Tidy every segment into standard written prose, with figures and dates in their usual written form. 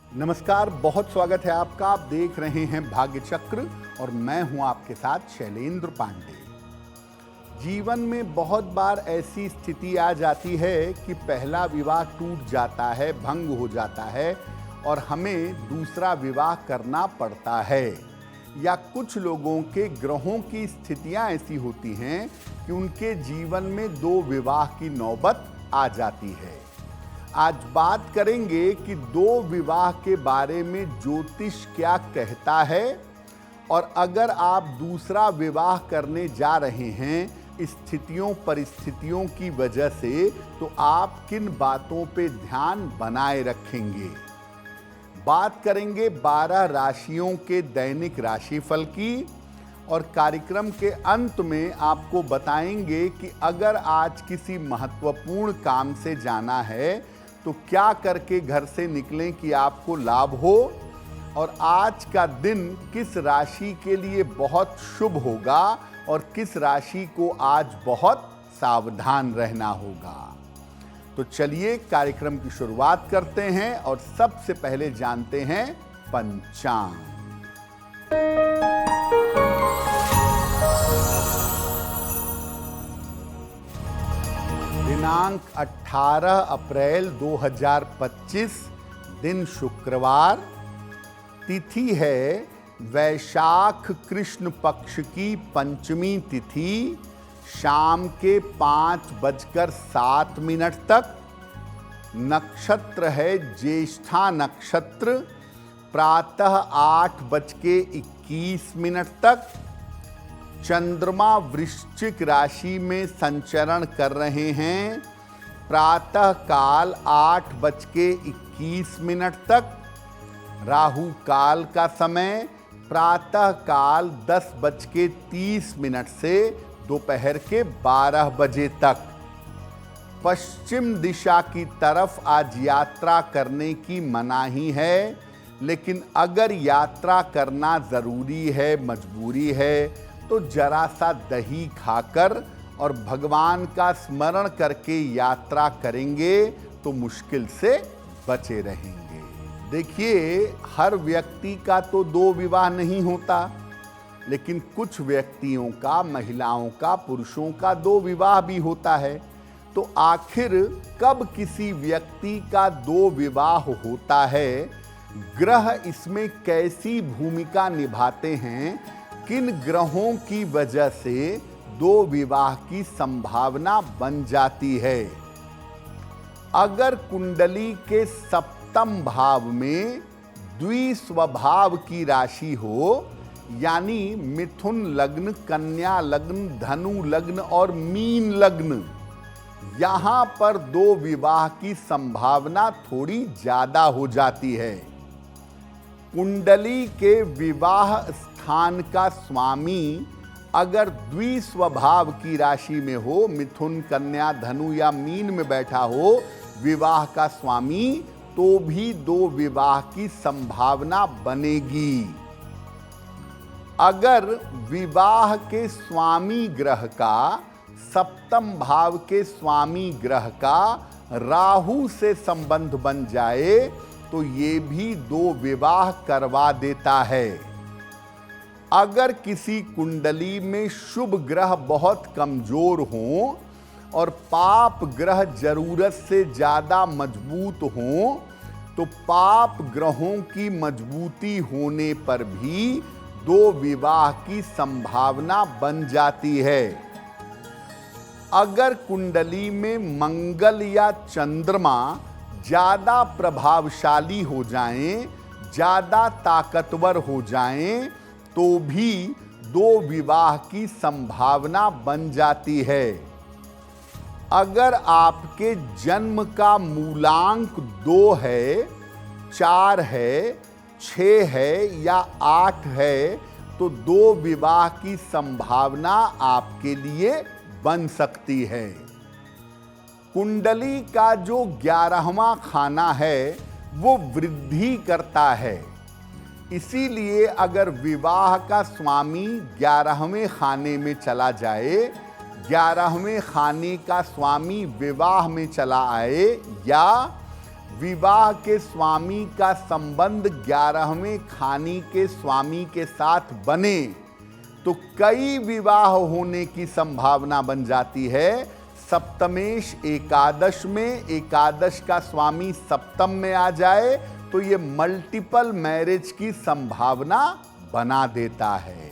नमस्कार, बहुत स्वागत है आपका। आप देख रहे हैं भाग्य चक्र और मैं हूं आपके साथ शैलेंद्र पांडे। जीवन में बहुत बार ऐसी स्थिति आ जाती है कि पहला विवाह टूट जाता है, भंग हो जाता है और हमें दूसरा विवाह करना पड़ता है। या कुछ लोगों के ग्रहों की स्थितियां ऐसी होती हैं कि उनके जीवन में दो विवाह की नौबत आ जाती है। आज बात करेंगे कि दो विवाह के बारे में ज्योतिष क्या कहता है और अगर आप दूसरा विवाह करने जा रहे हैं स्थितियों परिस्थितियों की वजह से, तो आप किन बातों पे ध्यान बनाए रखेंगे। बात करेंगे 12 राशियों के दैनिक राशिफल की और कार्यक्रम के अंत में आपको बताएंगे कि अगर आज किसी महत्वपूर्ण काम से जाना है तो क्या करके घर से निकलें कि आपको लाभ हो, और आज का दिन किस राशि के लिए बहुत शुभ होगा और किस राशि को आज बहुत सावधान रहना होगा। तो चलिए कार्यक्रम की शुरुआत करते हैं और सबसे पहले जानते हैं पंचांग। दिनांक 18 अप्रैल 2025, दिन शुक्रवार, तिथि है वैशाख कृष्ण पक्ष की पंचमी तिथि, शाम के 5:07 तक। नक्षत्र है ज्येष्ठा नक्षत्र, प्रातः 8:21 तक। चंद्रमा वृश्चिक राशि में संचरण कर रहे हैं, प्रातः काल 8:21 तक। राहु काल का समय प्रातः काल 10:30 से दोपहर के 12 बजे तक। पश्चिम दिशा की तरफ आज यात्रा करने की मनाही है, लेकिन अगर यात्रा करना जरूरी है, मजबूरी है, तो जरा सा दही खाकर और भगवान का स्मरण करके यात्रा करेंगे तो मुश्किल से बचे रहेंगे। देखिए, हर व्यक्ति का तो दो विवाह नहीं होता, लेकिन कुछ व्यक्तियों का, महिलाओं का, पुरुषों का दो विवाह भी होता है। तो आखिर कब किसी व्यक्ति का दो विवाह होता है, ग्रह इसमें कैसी भूमिका निभाते हैं, किन ग्रहों की वजह से दो विवाह की संभावना बन जाती है। अगर कुंडली के सप्तम भाव में द्विस्वभाव की राशि हो, यानी मिथुन लग्न, कन्या लग्न, धनु लग्न और मीन लग्न, यहां पर दो विवाह की संभावना थोड़ी ज्यादा हो जाती है। कुंडली के विवाह स्थान का स्वामी अगर द्विस्वभाव की राशि में हो, मिथुन, कन्या, धनु या मीन में बैठा हो विवाह का स्वामी, तो भी दो विवाह की संभावना बनेगी। अगर विवाह के स्वामी ग्रह का, सप्तम भाव के स्वामी ग्रह का राहु से संबंध बन जाए तो ये भी दो विवाह करवा देता है। अगर किसी कुंडली में शुभ ग्रह बहुत कमजोर हों और पाप ग्रह जरूरत से ज्यादा मजबूत हों, तो पाप ग्रहों की मजबूती होने पर भी दो विवाह की संभावना बन जाती है। अगर कुंडली में मंगल या चंद्रमा ज्यादा प्रभावशाली हो जाएं, ज्यादा ताकतवर हो जाएं, तो भी दो विवाह की संभावना बन जाती है। अगर आपके जन्म का मूलांक 2 है, 4 है, 6 है या 8 है, तो दो विवाह की संभावना आपके लिए बन सकती है। कुंडली का जो 11वां खाना है वो वृद्धि करता है, इसीलिए अगर विवाह का स्वामी 11वें खाने में चला जाए, 11वें खाने का स्वामी विवाह में चला आए, या विवाह के स्वामी का संबंध 11वें खानी के स्वामी के साथ बने तो कई विवाह होने की संभावना बन जाती है। सप्तमेश एकादश में, एकादश का स्वामी सप्तम में आ जाए तो ये मल्टीपल मैरिज की संभावना बना देता है।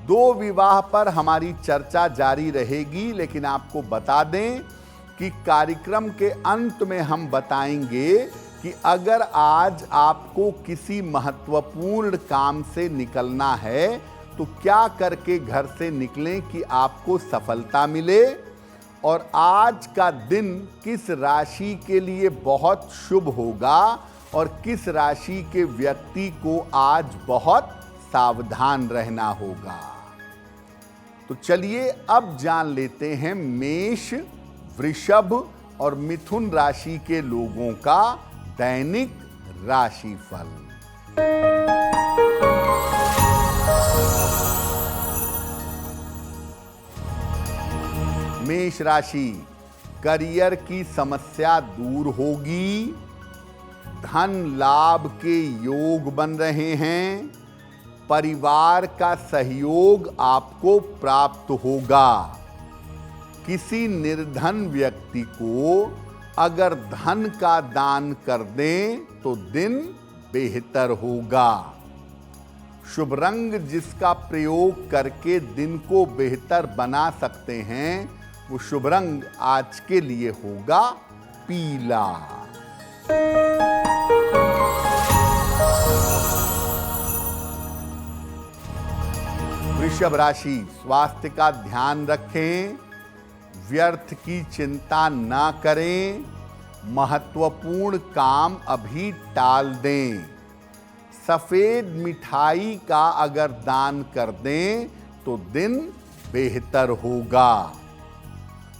2 विवाह पर हमारी चर्चा जारी रहेगी, लेकिन आपको बता दें कि कार्यक्रम के अंत में हम बताएंगे कि अगर आज आपको किसी महत्वपूर्ण काम से निकलना है तो क्या करके घर से निकलें कि आपको सफलता मिले, और आज का दिन किस राशि के लिए बहुत शुभ होगा और किस राशि के व्यक्ति को आज बहुत सावधान रहना होगा। तो चलिए अब जान लेते हैं मेष, वृषभ और मिथुन राशि के लोगों का दैनिक राशिफल। मेष राशि, करियर की समस्या दूर होगी, धन लाभ के योग बन रहे हैं, परिवार का सहयोग आपको प्राप्त होगा। किसी निर्धन व्यक्ति को अगर धन का दान कर दें तो दिन बेहतर होगा। शुभ रंग जिसका प्रयोग करके दिन को बेहतर बना सकते हैं वो शुभ रंग आज के लिए होगा पीला। वृषभ राशि, स्वास्थ्य का ध्यान रखें, व्यर्थ की चिंता ना करें, महत्वपूर्ण काम अभी टाल दें। सफेद मिठाई का अगर दान कर दें तो दिन बेहतर होगा।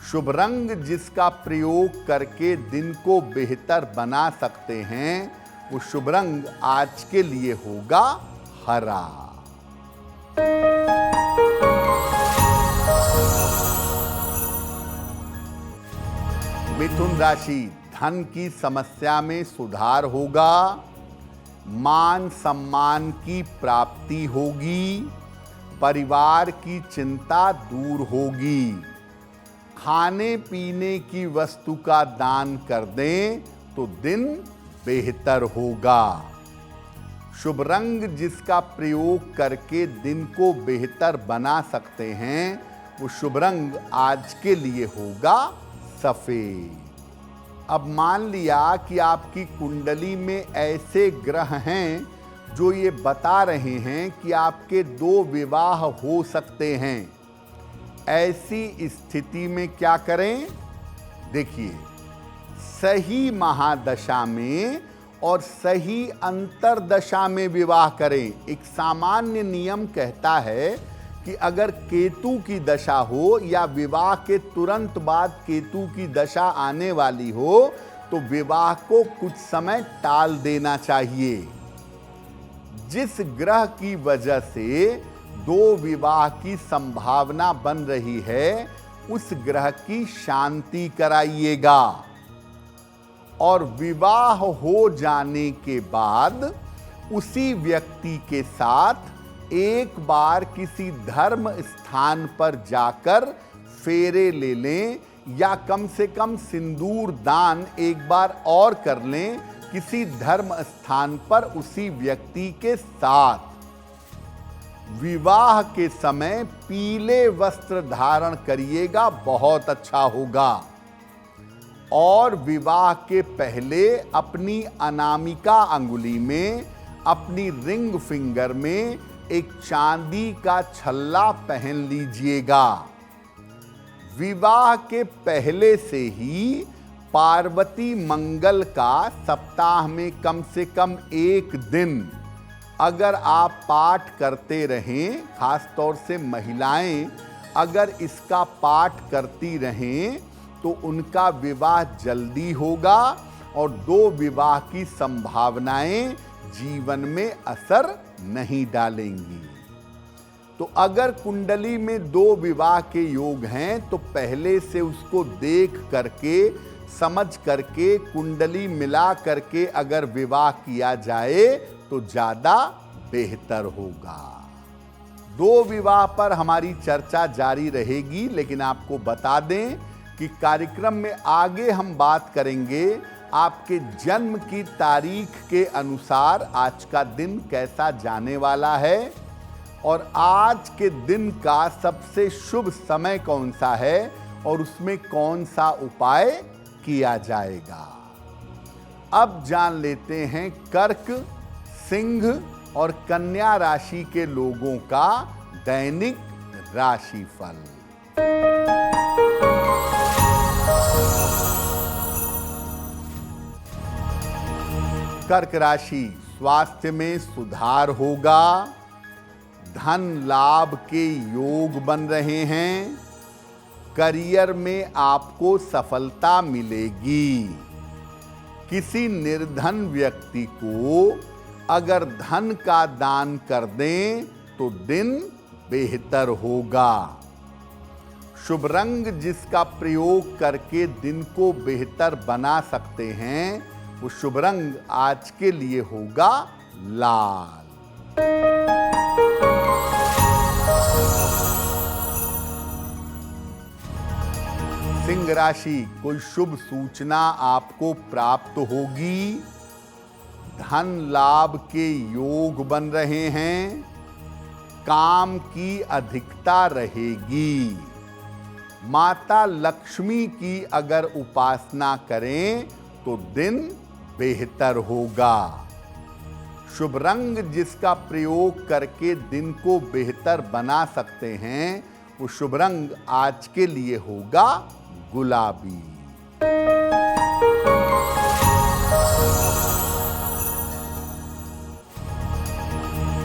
शुभ रंग जिसका प्रयोग करके दिन को बेहतर बना सकते हैं वो शुभ रंग आज के लिए होगा हरा। मिथुन राशि, धन की समस्या में सुधार होगा, मान सम्मान की प्राप्ति होगी, परिवार की चिंता दूर होगी। खाने पीने की वस्तु का दान कर दें तो दिन बेहतर होगा। शुभ रंग जिसका प्रयोग करके दिन को बेहतर बना सकते हैं वो शुभ रंग आज के लिए होगा सफेद। अब मान लिया कि आपकी कुंडली में ऐसे ग्रह हैं जो ये बता रहे हैं कि आपके 2 विवाह हो सकते हैं। ऐसी स्थिति में क्या करें? देखिए, सही महादशा में और सही अंतरदशा में विवाह करें। एक सामान्य नियम कहता है कि अगर केतु की दशा हो या विवाह के तुरंत बाद केतु की दशा आने वाली हो तो विवाह को कुछ समय टाल देना चाहिए। जिस ग्रह की वजह से 2 विवाह की संभावना बन रही है उस ग्रह की शांति कराइएगा, और विवाह हो जाने के बाद उसी व्यक्ति के साथ एक बार किसी धर्म स्थान पर जाकर फेरे ले लें या कम से कम सिंदूर दान एक बार और कर लें किसी धर्म स्थान पर उसी व्यक्ति के साथ। विवाह के समय पीले वस्त्र धारण करिएगा, बहुत अच्छा होगा। और विवाह के पहले अपनी अनामिका अंगुली में, अपनी रिंग फिंगर में एक चांदी का छल्ला पहन लीजिएगा। विवाह के पहले से ही पार्वती मंगल का सप्ताह में कम से कम 1 दिन अगर आप पाठ करते रहें, खास तौर से महिलाएं अगर इसका पाठ करती रहें तो उनका विवाह जल्दी होगा और 2 विवाह की संभावनाएं जीवन में असर नहीं डालेंगी। तो अगर कुंडली में 2 विवाह के योग हैं तो पहले से उसको देख करके समझ करके कुंडली मिला करके अगर विवाह किया जाए तो ज्यादा बेहतर होगा। 2 विवाह पर हमारी चर्चा जारी रहेगी, लेकिन आपको बता दें कि कार्यक्रम में आगे हम बात करेंगे आपके जन्म की तारीख के अनुसार आज का दिन कैसा जाने वाला है और आज के दिन का सबसे शुभ समय कौन सा है और उसमें कौन सा उपाय किया जाएगा। अब जान लेते हैं कर्क, सिंह और कन्या राशि के लोगों का दैनिक राशिफल। कर्क राशि, स्वास्थ्य में सुधार होगा, धन लाभ के योग बन रहे हैं, करियर में आपको सफलता मिलेगी। किसी निर्धन व्यक्ति को अगर धन का दान कर दें तो दिन बेहतर होगा। शुभ रंग जिसका प्रयोग करके दिन को बेहतर बना सकते हैं वो शुभ रंग आज के लिए होगा लाल। सिंह राशि, कोई शुभ सूचना आपको प्राप्त होगी, धन लाभ के योग बन रहे हैं, काम की अधिकता रहेगी। माता लक्ष्मी की अगर उपासना करें तो दिन बेहतर होगा। शुभ रंग जिसका प्रयोग करके दिन को बेहतर बना सकते हैं वो शुभ रंग आज के लिए होगा गुलाबी।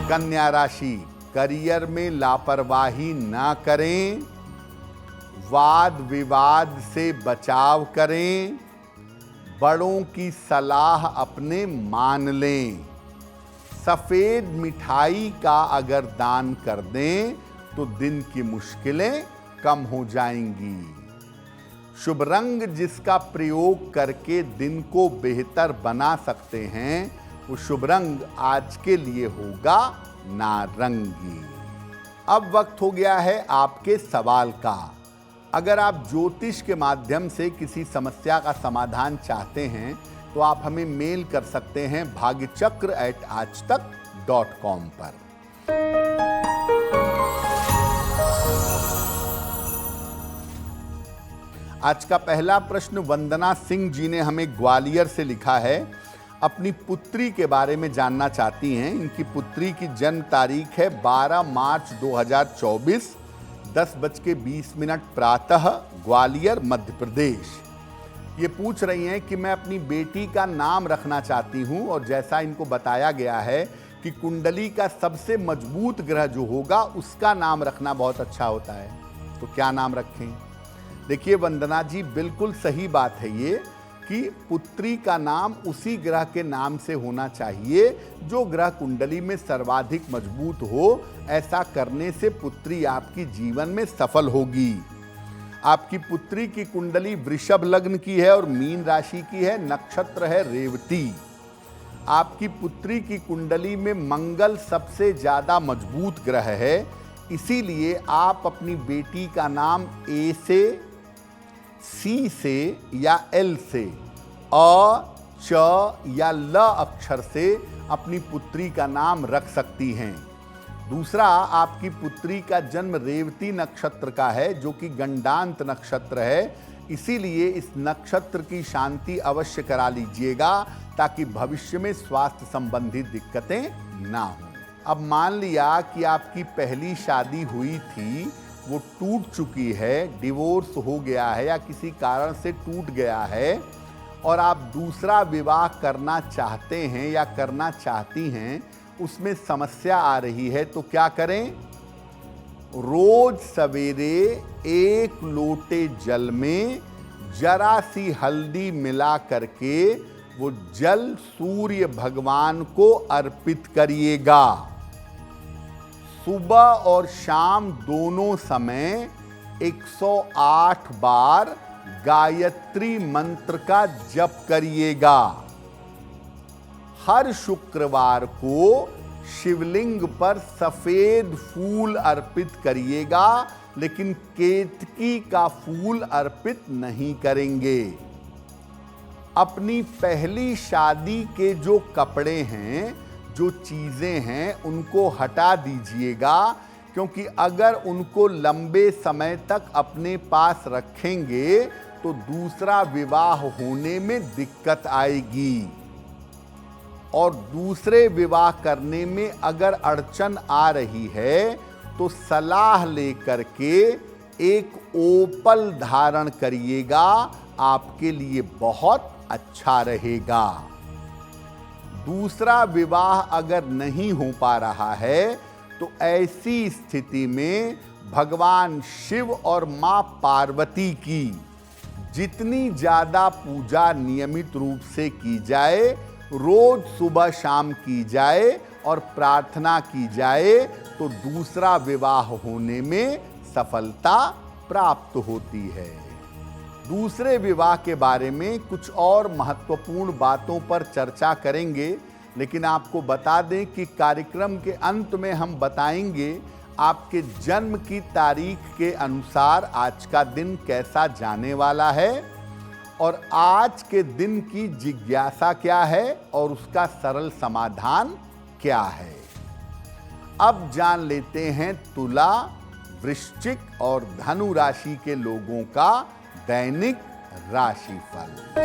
कन्या राशि, करियर में लापरवाही ना करें, वाद विवाद से बचाव करें, बड़ों की सलाह अपने मान लें। सफेद मिठाई का अगर दान कर दें तो दिन की मुश्किलें कम हो जाएंगी। शुभ रंग जिसका प्रयोग करके दिन को बेहतर बना सकते हैं वो शुभ रंग आज के लिए होगा नारंगी। अब वक्त हो गया है आपके सवाल का। अगर आप ज्योतिष के माध्यम से किसी समस्या का समाधान चाहते हैं तो आप हमें मेल कर सकते हैं bhagyachakra@aajtak.com पर। आज का पहला प्रश्न वंदना सिंह जी ने हमें ग्वालियर से लिखा है। अपनी पुत्री के बारे में जानना चाहती हैं। इनकी पुत्री की जन्म तारीख है 12 मार्च 2024, 10:20 प्रातः, ग्वालियर मध्य प्रदेश। ये पूछ रही हैं कि मैं अपनी बेटी का नाम रखना चाहती हूं और जैसा इनको बताया गया है कि कुंडली का सबसे मजबूत ग्रह जो होगा उसका नाम रखना बहुत अच्छा होता है, तो क्या नाम रखें? देखिए वंदना जी, बिल्कुल सही बात है ये कि पुत्री का नाम उसी ग्रह के नाम से होना चाहिए जो ग्रह कुंडली में सर्वाधिक मजबूत हो। ऐसा करने से पुत्री आपकी जीवन में सफल होगी। आपकी पुत्री की कुंडली वृषभ लग्न की है और मीन राशि की है, नक्षत्र है रेवती। आपकी पुत्री की कुंडली में मंगल सबसे ज्यादा मजबूत ग्रह है, इसीलिए आप अपनी बेटी का नाम ए से, सी से या एल से, अ, च या ल अक्षर से अपनी पुत्री का नाम रख सकती हैं। दूसरा, आपकी पुत्री का जन्म रेवती नक्षत्र का है जो कि गंडांत नक्षत्र है, इसीलिए इस नक्षत्र की शांति अवश्य करा लीजिएगा ताकि भविष्य में स्वास्थ्य संबंधी दिक्कतें ना हो। अब मान लिया कि आपकी पहली शादी हुई थी, वो टूट चुकी है, डिवोर्स हो गया है या किसी कारण से टूट गया है और आप दूसरा विवाह करना चाहते हैं या करना चाहती हैं, उसमें समस्या आ रही है, तो क्या करें? रोज सवेरे 1 लोटे जल में जरा सी हल्दी मिला करके वो जल सूर्य भगवान को अर्पित करिएगा। सुबह और शाम दोनों समय 108 बार गायत्री मंत्र का जप करिएगा। हर शुक्रवार को शिवलिंग पर सफेद फूल अर्पित करिएगा, लेकिन केतकी का फूल अर्पित नहीं करेंगे। अपनी पहली शादी के जो कपड़े हैं, जो चीजें हैं, उनको हटा दीजिएगा, क्योंकि अगर उनको लंबे समय तक अपने पास रखेंगे तो दूसरा विवाह होने में दिक्कत आएगी। और दूसरे विवाह करने में अगर अड़चन आ रही है तो सलाह लेकर के एक ओपल धारण करिएगा, आपके लिए बहुत अच्छा रहेगा। दूसरा विवाह अगर नहीं हो पा रहा है तो ऐसी स्थिति में भगवान शिव और मां पार्वती की जितनी ज्यादा पूजा नियमित रूप से की जाए, रोज सुबह शाम की जाए और प्रार्थना की जाए, तो दूसरा विवाह होने में सफलता प्राप्त होती है। दूसरे विवाह के बारे में कुछ और महत्वपूर्ण बातों पर चर्चा करेंगे, लेकिन आपको बता दें कि कार्यक्रम के अंत में हम बताएंगे आपके जन्म की तारीख के अनुसार आज का दिन कैसा जाने वाला है और आज के दिन की जिज्ञासा क्या है और उसका सरल समाधान क्या है। अब जान लेते हैं तुला, वृश्चिक और धनु राशि के लोगों का दैनिक राशिफल।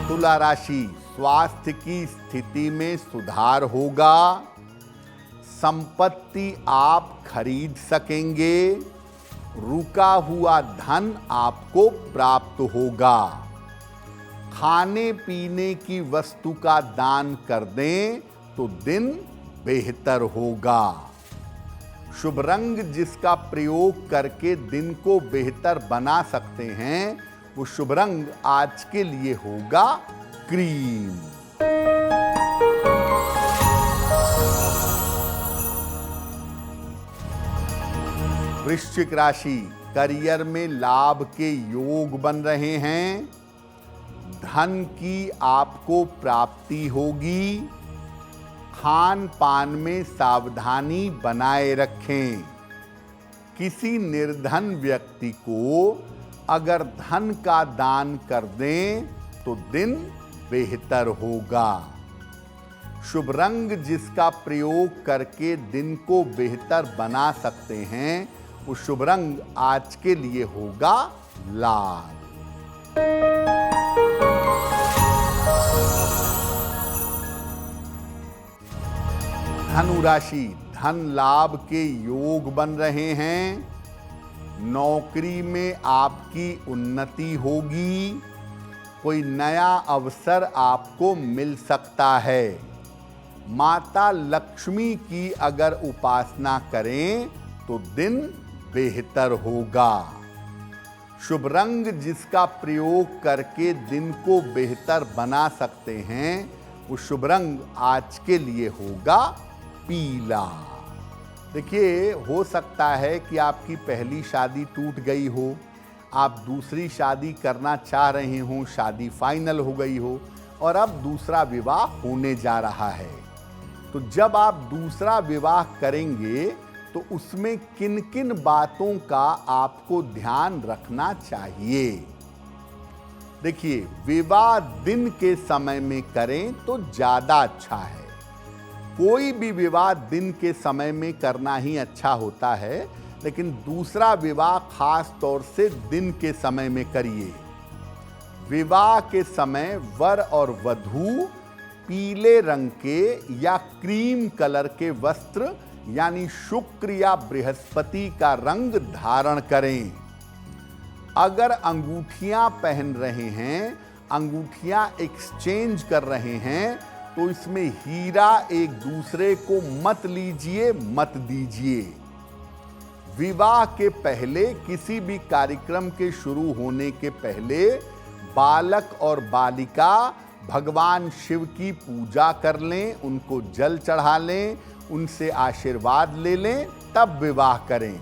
तुला राशि, स्वास्थ्य की स्थिति में सुधार होगा। संपत्ति आप खरीद सकेंगे। रुका हुआ धन आपको प्राप्त होगा। खाने पीने की वस्तु का दान कर दें तो दिन बेहतर होगा। शुभ रंग जिसका प्रयोग करके दिन को बेहतर बना सकते हैं, वो शुभ रंग आज के लिए होगा क्रीम। वृश्चिक राशि, करियर में लाभ के योग बन रहे हैं। धन की आपको प्राप्ति होगी। खान पान में सावधानी बनाए रखें। किसी निर्धन व्यक्ति को अगर धन का दान कर दें तो दिन बेहतर होगा। शुभ रंग जिसका प्रयोग करके दिन को बेहतर बना सकते हैं, वो शुभ रंग आज के लिए होगा लाल। धनु राशि, धन लाभ के योग बन रहे हैं। नौकरी में आपकी उन्नति होगी। कोई नया अवसर आपको मिल सकता है। माता लक्ष्मी की अगर उपासना करें तो दिन बेहतर होगा। शुभ रंग जिसका प्रयोग करके दिन को बेहतर बना सकते हैं, वो शुभ रंग आज के लिए होगा पीला। देखिए, हो सकता है कि आपकी पहली शादी टूट गई हो, आप दूसरी शादी करना चाह रहे हो, शादी फाइनल हो गई हो और अब दूसरा विवाह होने जा रहा है। तो जब आप दूसरा विवाह करेंगे तो उसमें किन किन बातों का आपको ध्यान रखना चाहिए। देखिए, विवाह दिन के समय में करें तो ज्यादा अच्छा है। कोई भी विवाह दिन के समय में करना ही अच्छा होता है, लेकिन दूसरा विवाह खास तौर से दिन के समय में करिए। विवाह के समय वर और वधू पीले रंग के या क्रीम कलर के वस्त्र यानी शुक्र या बृहस्पति का रंग धारण करें। अगर अंगूठियां पहन रहे हैं, अंगूठियां एक्सचेंज कर रहे हैं, तो इसमें हीरा एक दूसरे को मत लीजिए, मत दीजिए। विवाह के पहले, किसी भी कार्यक्रम के शुरू होने के पहले बालक और बालिका भगवान शिव की पूजा कर लें, उनको जल चढ़ा लें, उनसे आशीर्वाद ले लें, तब विवाह करें।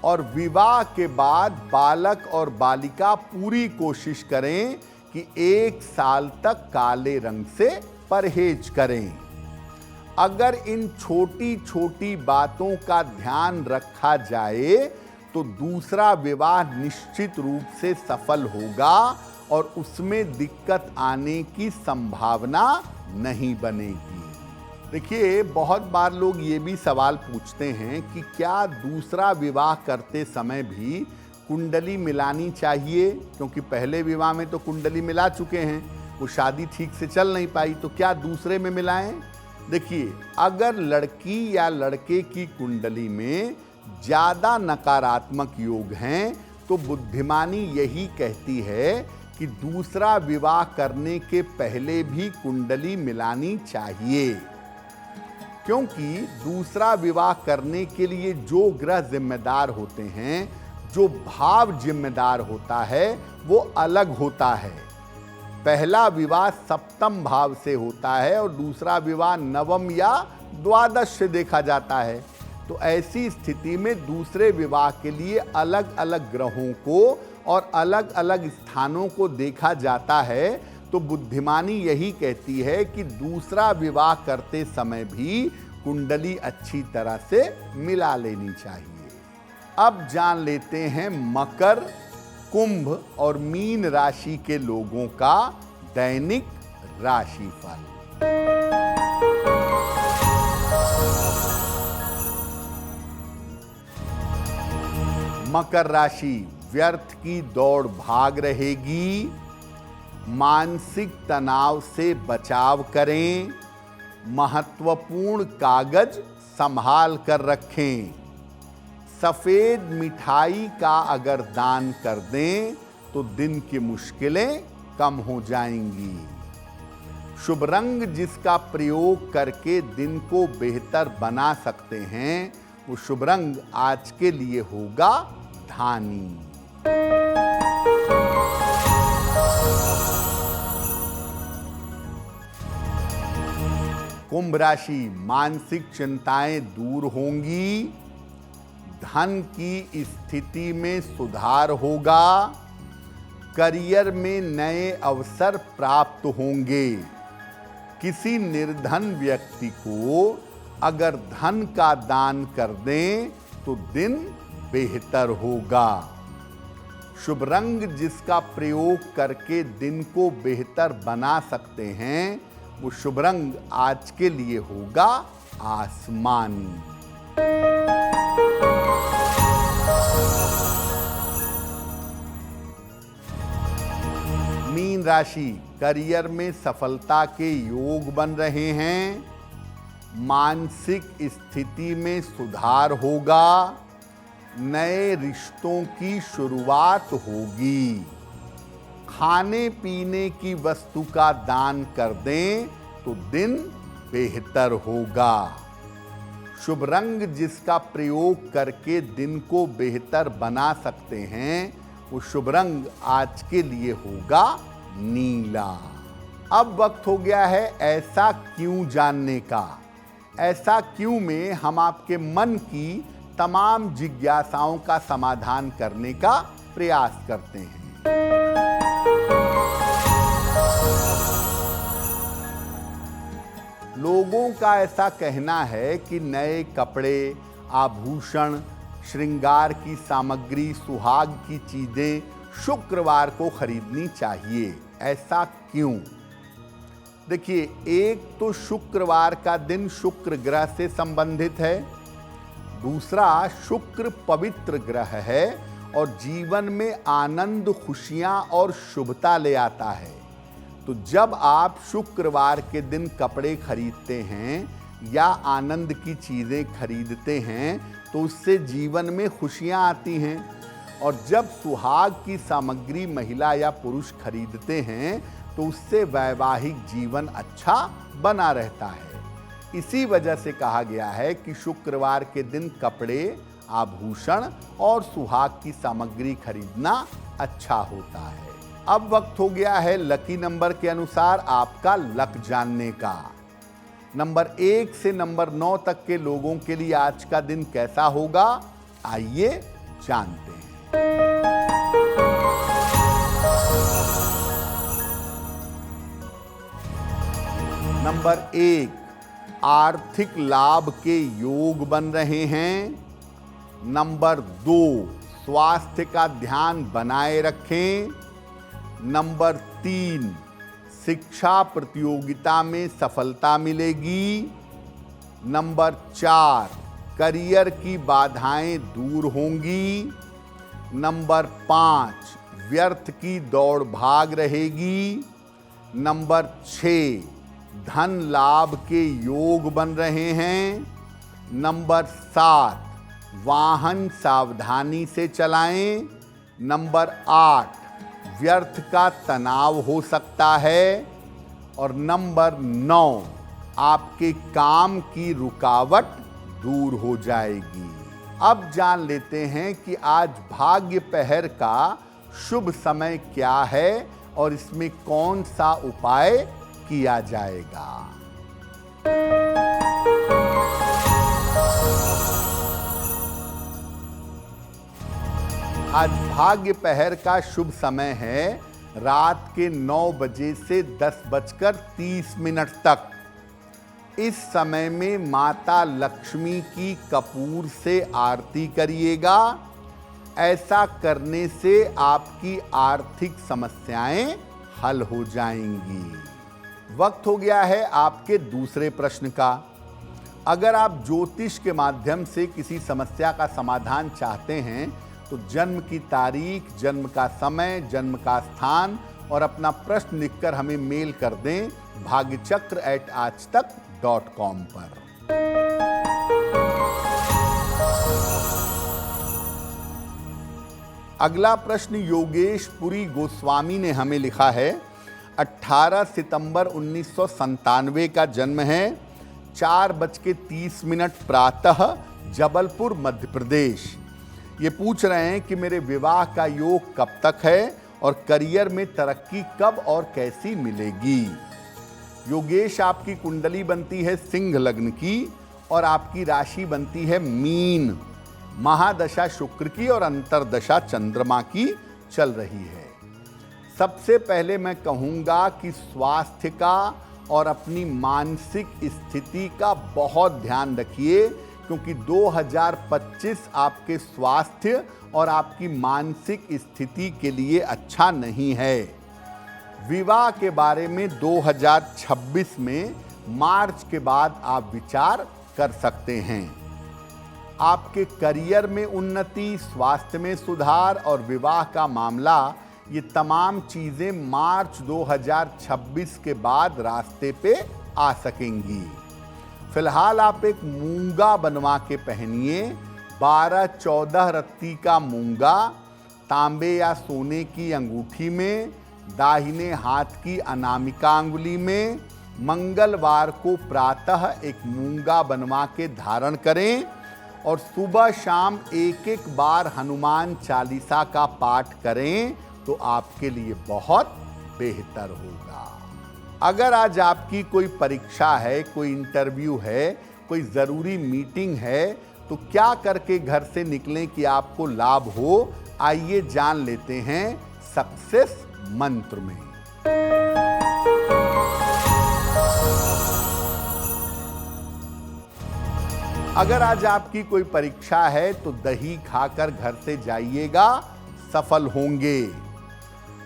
और विवाह के बाद बालक और बालिका पूरी कोशिश करें कि 1 साल तक काले रंग से परहेज करें। अगर इन छोटी छोटी बातों का ध्यान रखा जाए तो दूसरा विवाह निश्चित रूप से सफल होगा और उसमें दिक्कत आने की संभावना नहीं बनेगी। देखिए, बहुत बार लोग ये भी सवाल पूछते हैं कि क्या दूसरा विवाह करते समय भी कुंडली मिलानी चाहिए, क्योंकि पहले विवाह में तो कुंडली मिला चुके हैं, वो शादी ठीक से चल नहीं पाई, तो क्या दूसरे में मिलाएं? देखिए, अगर लड़की या लड़के की कुंडली में ज़्यादा नकारात्मक योग हैं तो बुद्धिमानी यही कहती है कि दूसरा विवाह करने के पहले भी कुंडली मिलानी चाहिए, क्योंकि दूसरा विवाह करने के लिए जो ग्रह जिम्मेदार होते हैं, जो भाव जिम्मेदार होता है, वो अलग होता है। पहला विवाह सप्तम भाव से होता है और दूसरा विवाह नवम या द्वादश से देखा जाता है। तो ऐसी स्थिति में दूसरे विवाह के लिए अलग अलग ग्रहों को और अलग अलग स्थानों को देखा जाता है। तो बुद्धिमानी यही कहती है कि दूसरा विवाह करते समय भी कुंडली अच्छी तरह से मिला लेनी चाहिए। अब जान लेते हैं मकर, कुंभ और मीन राशि के लोगों का दैनिक राशिफल। मकर राशि, व्यर्थ की दौड़ भाग रहेगी। मानसिक तनाव से बचाव करें। महत्वपूर्ण कागज संभाल कर रखें। सफेद मिठाई का अगर दान कर दें तो दिन की मुश्किलें कम हो जाएंगी। शुभ रंग जिसका प्रयोग करके दिन को बेहतर बना सकते हैं, वो शुभ रंग आज के लिए होगा धानी। कुंभ राशि, मानसिक चिंताएं दूर होंगी। धन की स्थिति में सुधार होगा। करियर में नए अवसर प्राप्त होंगे। किसी निर्धन व्यक्ति को अगर धन का दान कर दें तो दिन बेहतर होगा। शुभ रंग जिसका प्रयोग करके दिन को बेहतर बना सकते हैं, वो शुभ रंग आज के लिए होगा आसमानी। मीन राशि, करियर में सफलता के योग बन रहे हैं। मानसिक स्थिति में सुधार होगा। नए रिश्तों की शुरुआत होगी। खाने पीने की वस्तु का दान कर दें तो दिन बेहतर होगा। शुभ रंग जिसका प्रयोग करके दिन को बेहतर बना सकते हैं, वो शुभ रंग आज के लिए होगा नीला। अब वक्त हो गया है ऐसा क्यों जानने का। ऐसा क्यों में हम आपके मन की तमाम जिज्ञासाओं का समाधान करने का प्रयास करते हैं। लोगों का ऐसा कहना है कि नए कपड़े, आभूषण, श्रृंगार की सामग्री, सुहाग की चीजें शुक्रवार को खरीदनी चाहिए। ऐसा क्यों? देखिए, एक तो शुक्रवार का दिन शुक्र ग्रह से संबंधित है। दूसरा, शुक्र पवित्र ग्रह है और जीवन में आनंद, खुशियां और शुभता ले आता है। तो जब आप शुक्रवार के दिन कपड़े खरीदते हैं या आनंद की चीज़ें खरीदते हैं तो उससे जीवन में खुशियां आती हैं। और जब सुहाग की सामग्री महिला या पुरुष खरीदते हैं तो उससे वैवाहिक जीवन अच्छा बना रहता है। इसी वजह से कहा गया है कि शुक्रवार के दिन कपड़े, आभूषण और सुहाग की सामग्री खरीदना अच्छा होता है। अब वक्त हो गया है लकी नंबर के अनुसार आपका लक जानने का। नंबर 1 से नंबर 9 तक के लोगों के लिए आज का दिन कैसा होगा, आइए जानते हैं। नंबर 1, आर्थिक लाभ के योग बन रहे हैं। नंबर 2, स्वास्थ्य का ध्यान बनाए रखें। नंबर 3, शिक्षा प्रतियोगिता में सफलता मिलेगी। नंबर 4, करियर की बाधाएं दूर होंगी। नंबर 5, व्यर्थ की दौड़ भाग रहेगी। नंबर 6, धन लाभ के योग बन रहे हैं। नंबर 7, वाहन सावधानी से चलाएं। नंबर 8, व्यर्थ का तनाव हो सकता है। और नंबर 9, आपके काम की रुकावट दूर हो जाएगी। अब जान लेते हैं कि आज भाग्य पहर का शुभ समय क्या है और इसमें कौन सा उपाय किया जाएगा। आज भाग्य पहर का शुभ समय है रात के 9 बजे से 10:30 तक। इस समय में माता लक्ष्मी की कपूर से आरती करिएगा। ऐसा करने से आपकी आर्थिक समस्याएं हल हो जाएंगी। वक्त हो गया है आपके दूसरे प्रश्न का। अगर आप ज्योतिष के माध्यम से किसी समस्या का समाधान चाहते हैं तो जन्म की तारीख, जन्म का समय, जन्म का स्थान और अपना प्रश्न लिखकर हमें मेल कर दें bhagyachakra@aajtak.com पर। अगला प्रश्न योगेश पुरी गोस्वामी ने हमें लिखा है। 18 सितंबर 1997 का जन्म है। 4:30 प्रातः, जबलपुर, मध्य प्रदेश। ये पूछ रहे हैं कि मेरे विवाह का योग कब तक है और करियर में तरक्की कब और कैसी मिलेगी। योगेश, आपकी कुंडली बनती है सिंह लग्न की और आपकी राशि बनती है मीन। महादशा शुक्र की और अंतरदशा चंद्रमा की चल रही है। सबसे पहले मैं कहूँगा कि स्वास्थ्य का और अपनी मानसिक स्थिति का बहुत ध्यान रखिए, क्योंकि 2025 आपके स्वास्थ्य और आपकी मानसिक स्थिति के लिए अच्छा नहीं है। विवाह के बारे में 2026 में मार्च के बाद आप विचार कर सकते हैं। आपके करियर में उन्नति, स्वास्थ्य में सुधार और विवाह का मामला, ये तमाम चीज़ें मार्च 2026 के बाद रास्ते पे आ सकेंगी। फिलहाल आप एक मूंगा बनवा के पहनिए। 12-14 रत्ती का मूंगा तांबे या सोने की अंगूठी में, दाहिने हाथ की अनामिका अंगुली में। मंगलवार को प्रातः एक मूंगा बनवा के धारण करें और सुबह शाम एक बार हनुमान चालीसा का पाठ करें तो आपके लिए बहुत बेहतर होगा। अगर आज आपकी कोई परीक्षा है, कोई इंटरव्यू है, कोई ज़रूरी मीटिंग है, तो क्या करके घर से निकलें कि आपको लाभ हो, आइए जान लेते हैं सक्सेस मंत्र में। अगर आज आपकी कोई परीक्षा है तो दही खाकर घर से जाइएगा, सफल होंगे।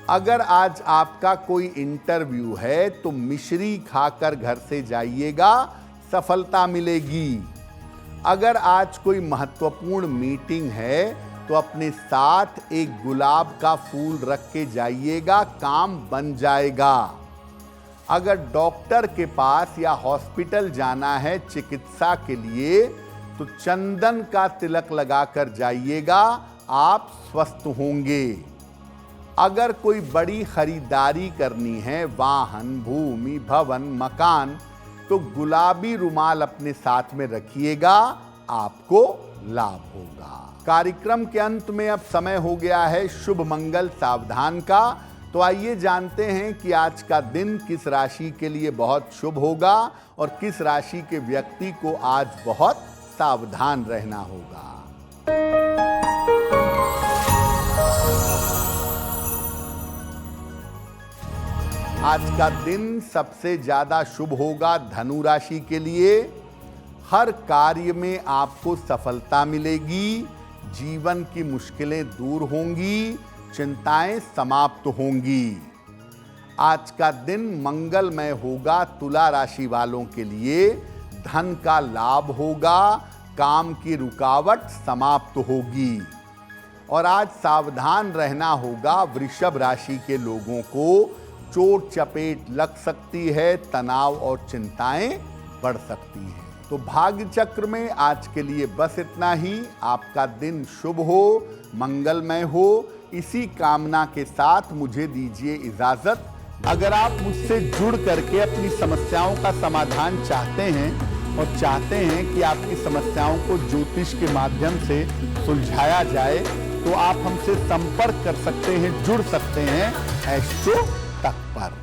अगर आज आपका कोई इंटरव्यू है तो मिश्री खाकर घर से जाइएगा, सफलता मिलेगी। अगर आज कोई महत्वपूर्ण मीटिंग है तो अपने साथ एक गुलाब का फूल रख के जाइएगा, काम बन जाएगा। अगर डॉक्टर के पास या हॉस्पिटल जाना है चिकित्सा के लिए तो चंदन का तिलक लगाकर जाइएगा, आप स्वस्थ होंगे। अगर कोई बड़ी खरीदारी करनी है, वाहन, भूमि, भवन, मकान, तो गुलाबी रुमाल अपने साथ में रखिएगा, आपको लाभ होगा। कार्यक्रम के अंत में अब समय हो गया है शुभ मंगल सावधान का। तो आइए जानते हैं कि आज का दिन किस राशि के लिए बहुत शुभ होगा और किस राशि के व्यक्ति को आज बहुत सावधान रहना होगा। आज का दिन सबसे ज्यादा शुभ होगा धनु राशि के लिए। हर कार्य में आपको सफलता मिलेगी, जीवन की मुश्किलें दूर होंगी, चिंताएं समाप्त होंगी। आज का दिन मंगलमय होगा तुला राशि वालों के लिए। धन का लाभ होगा, काम की रुकावट समाप्त होगी। और आज सावधान रहना होगा वृषभ राशि के लोगों को। चोट चपेट लग सकती है, तनाव और चिंताएं बढ़ सकती हैं। तो भाग्य चक्र में आज के लिए बस इतना ही। आपका दिन शुभ हो, मंगलमय हो, इसी कामना के साथ मुझे दीजिए इजाजत। अगर आप मुझसे जुड़ करके अपनी समस्याओं का समाधान चाहते हैं और चाहते हैं कि आपकी समस्याओं को ज्योतिष के माध्यम से सुलझाया जाए, तो आप हमसे संपर्क कर सकते हैं, जुड़ सकते हैं एस्ट्रो तक पर।